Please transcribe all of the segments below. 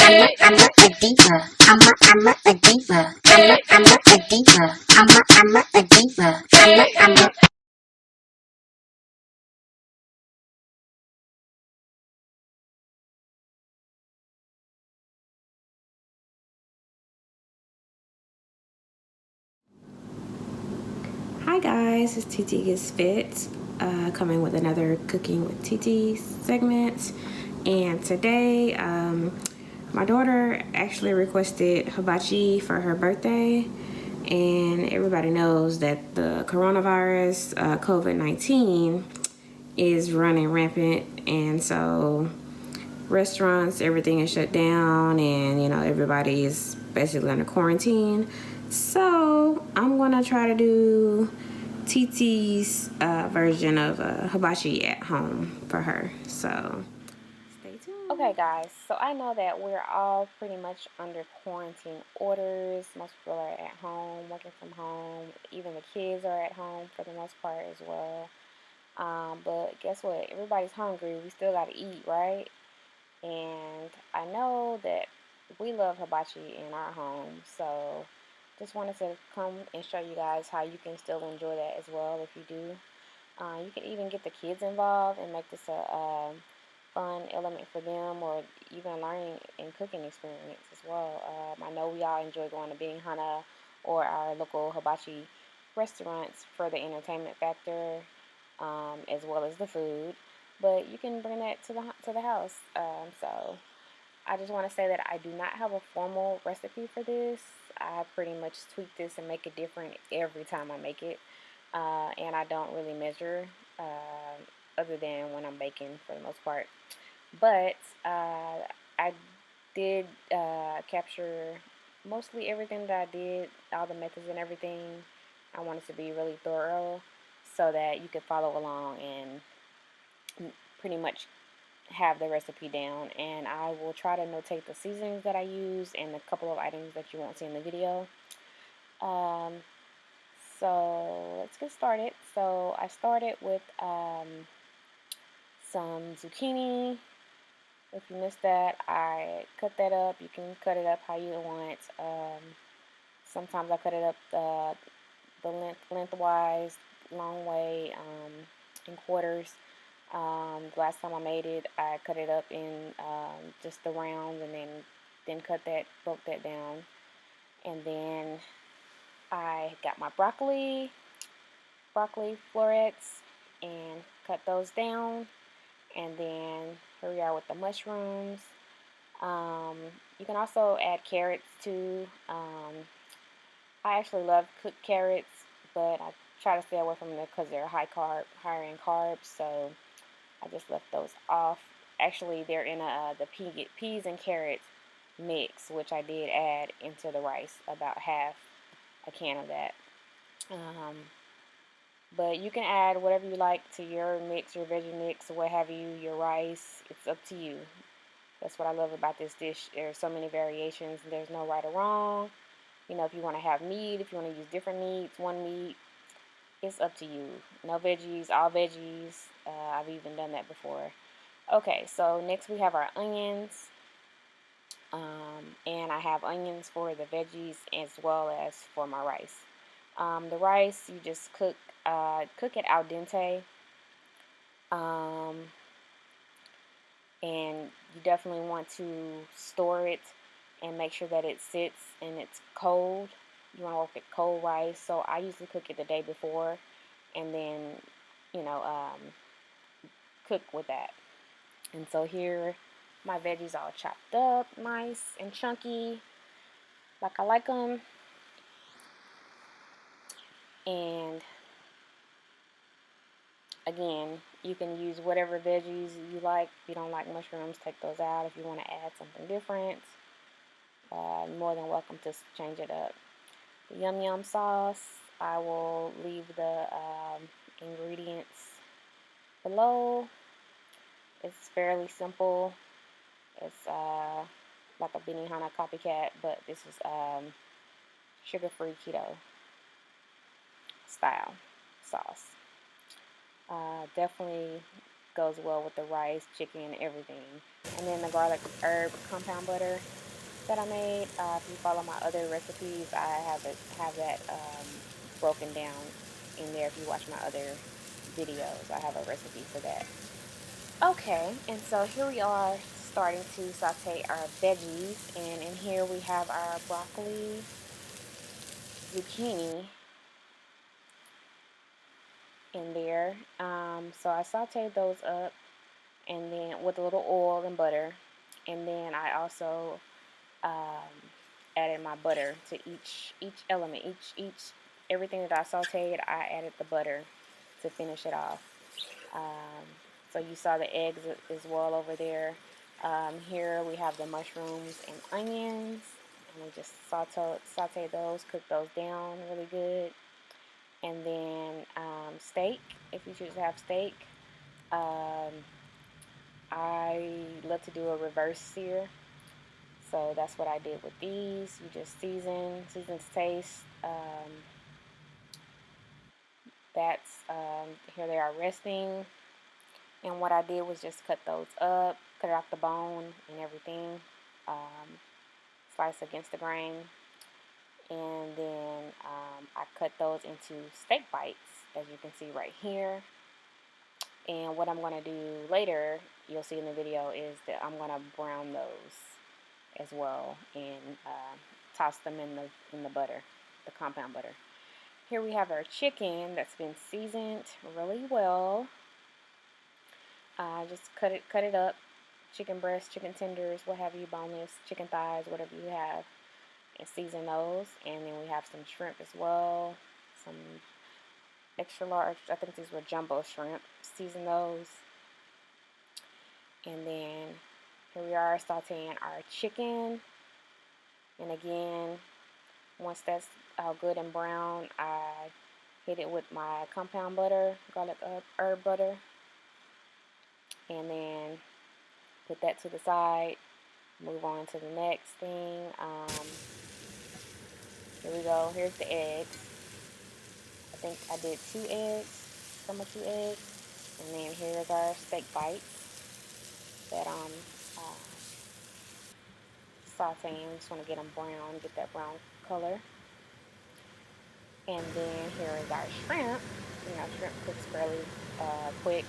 I'm a diva. I'm a diva. I'm a diva. I'm a diva. I'm a Hi guys, it's TT Gets Fit, coming with another Cooking with TT segment. And today, my daughter actually requested hibachi for her birthday. And everybody knows that the coronavirus, COVID-19, is running rampant. And so restaurants, everything is shut down, and everybody is basically under quarantine. So I'm gonna try to do TT's version of hibachi at home for her. So stay tuned. Okay, guys. So I know that we're all pretty much under quarantine orders. Most people are at home, working from home. Even the kids are at home for the most part as well. But guess what? Everybody's hungry. We still gotta eat, right? And I know that we love hibachi in our home, so just wanted to come and show you guys how you can still enjoy that as well if you do. You can even get the kids involved and make this a fun element for them, or even learning and cooking experience as well. I know we all enjoy going to Benihana or our local hibachi restaurants for the entertainment factor, as well as the food. But you can bring that to the house. So I just want to say that I do not have a formal recipe for this. I pretty much tweak this and make it different every time I make it, and I don't really measure, other than when I'm baking for the most part. But I did capture mostly everything that I did, all the methods and everything. I wanted to be really thorough so that you could follow along and pretty much have the recipe down. And I will try to notate the seasonings that I use and a couple of items that you won't see in the video. Um, so let's get started. So I started with some zucchini. If you missed that, I cut that up. You can cut it up how you want. Sometimes I cut it up the lengthwise, long way, in quarters. The last time I made it, I cut it up in just the rounds, and then broke that down, and then I got my broccoli florets, and cut those down, and then here we are with the mushrooms. Um, you can also add carrots too. I actually love cooked carrots, but I try to stay away from them because they're higher in carbs. So I just left those off. Actually, they're in the peas and carrots mix, which I did add into the rice, about half a can of that. Um, but you can add whatever you like to your mix, your veggie mix, or what have you, your rice. It's up to you. That's what I love about this dish. There's so many variations. There's no right or wrong. If you want to have meat, if you want to use different meats, one meat, it's up to you. No veggies, all veggies. I've even done that before. Okay, so next we have our onions. And I have onions for the veggies as well as for my rice. The rice, you just cook it al dente. Um, and you definitely want to store it and make sure that it sits and it's cold. You want to work with cold rice. So I usually cook it the day before, and then, you know, um, cook with that. And so here, my veggies all chopped up, nice and chunky, like I like them. And again, you can use whatever veggies you like. If you don't like mushrooms, take those out. If you want to add something different, you're more than welcome to change it up. The yum yum sauce, I will leave the ingredients below. It's fairly simple. It's like a Benihana copycat, but this is sugar-free keto style sauce. Definitely goes well with the rice, chicken, everything. And then the garlic herb compound butter that I made. If you follow my other recipes, I have that broken down in there. If you watch my other videos, I have a recipe for that. Okay, and so here we are starting to saute our veggies, and in here we have our broccoli, zucchini in there. So I sauteed those up, and then with a little oil and butter, and then I also added my butter to each element, each everything that I sauteed. I added the butter to finish it off. So you saw the eggs as well over there. Here we have the mushrooms and onions, and we just saute those, cook those down really good. And then steak, if you choose to have steak. I love to do a reverse sear, so that's what I did with these. You just season to taste. Here they are resting, and what I did was just cut those up, cut out the bone and everything, slice against the grain, and then I cut those into steak bites, as you can see right here. And what I'm going to do later, you'll see in the video, is that I'm going to brown those as well and toss them in the butter, the compound butter. Here we have our chicken that's been seasoned really well. Just cut it up, chicken breasts, chicken tenders, what have you, boneless, chicken thighs, whatever you have, and season those. And then we have some shrimp as well, some extra large, I think these were jumbo shrimp. Season those. And then here we are sauteing our chicken. And again, once that's all good and brown, I hit it with my compound butter, garlic herb butter. And then put that to the side. Move on to the next thing. Here we go. Here's the eggs. I think I did 2 eggs, some of 2 eggs. And then here's our steak bites that I'm sauteing. Just want to get them brown, get that brown color. And then here is our shrimp. Shrimp cooks fairly quick,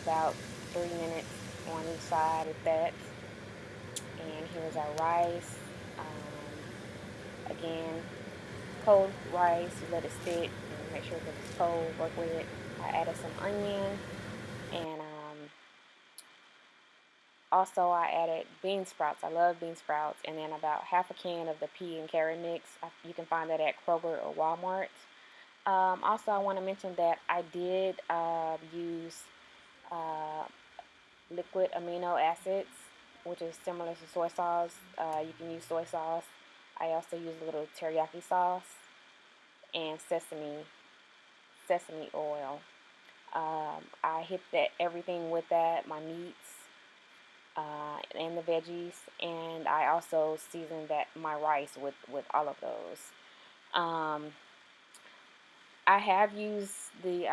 about 3 minutes on each side of that. And here's our rice. Again, cold rice, you let it sit and make sure that it's cold, work with it. I added some onion, and also I added bean sprouts. I love bean sprouts. And then about half a can of the pea and carrot mix. You can find that at Kroger or Walmart. Also, I want to mention that I did use liquid amino acids, which is similar to soy sauce. You can use soy sauce. I also use a little teriyaki sauce and sesame oil. I hit everything with that, my meats and the veggies, and I also seasoned my rice with all of those. I have used the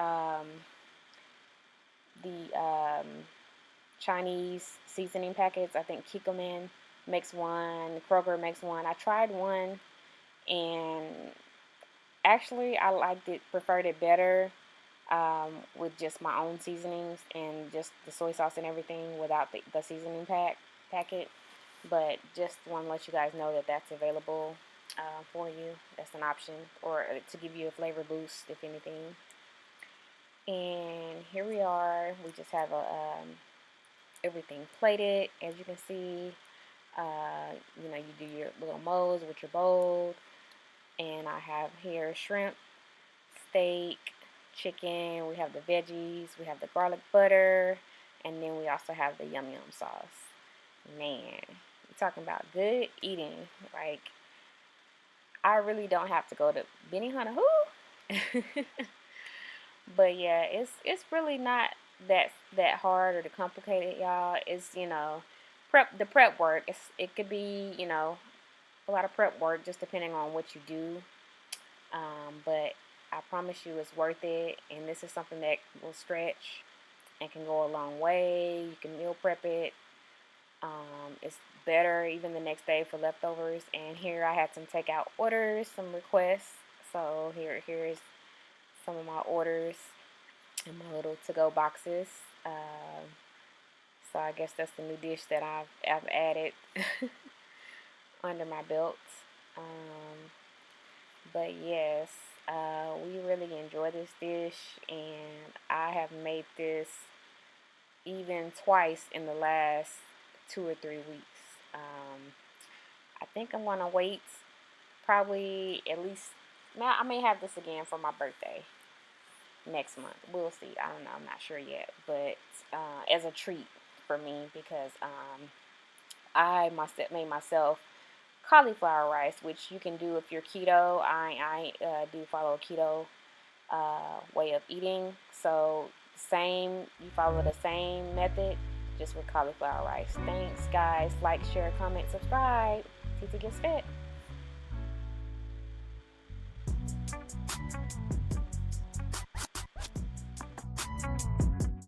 Chinese seasoning packets. I think Kikkoman makes one, Kroger makes one. I tried one, and actually I preferred it better with just my own seasonings and just the soy sauce and everything without the seasoning packet. But just want to let you guys know that that's available for you. That's an option, or to give you a flavor boost, if anything. And here we are. We just have everything plated, as you can see. You do your little molds with your bowl. And I have here shrimp, steak, chicken. We have the veggies. We have the garlic butter. And then we also have the yum yum sauce. Man, you're talking about good eating. Like, I really don't have to go to Benihana. Who? But yeah, it's really not that hard or too complicated, y'all. It's prep work. It could be a lot of prep work just depending on what you do. But I promise you, it's worth it, and this is something that will stretch and can go a long way. You can meal prep it. It's better even the next day for leftovers. And here I had some takeout orders, some requests. So here's some of my orders in my little to-go boxes. So I guess that's the new dish that I've added under my belt. But yes, we really enjoy this dish, and I have made this even twice in the last 2 or 3 weeks. I think I'm gonna wait probably at least. Now I may have this again for my birthday next month. We'll see. I don't know. I'm not sure yet. But as a treat for me, because I made myself cauliflower rice, which you can do if you're keto. I do follow a keto way of eating. So you follow the same method, just with cauliflower rice. Thanks, guys. Like, share, comment, subscribe. Titi Gets Fit.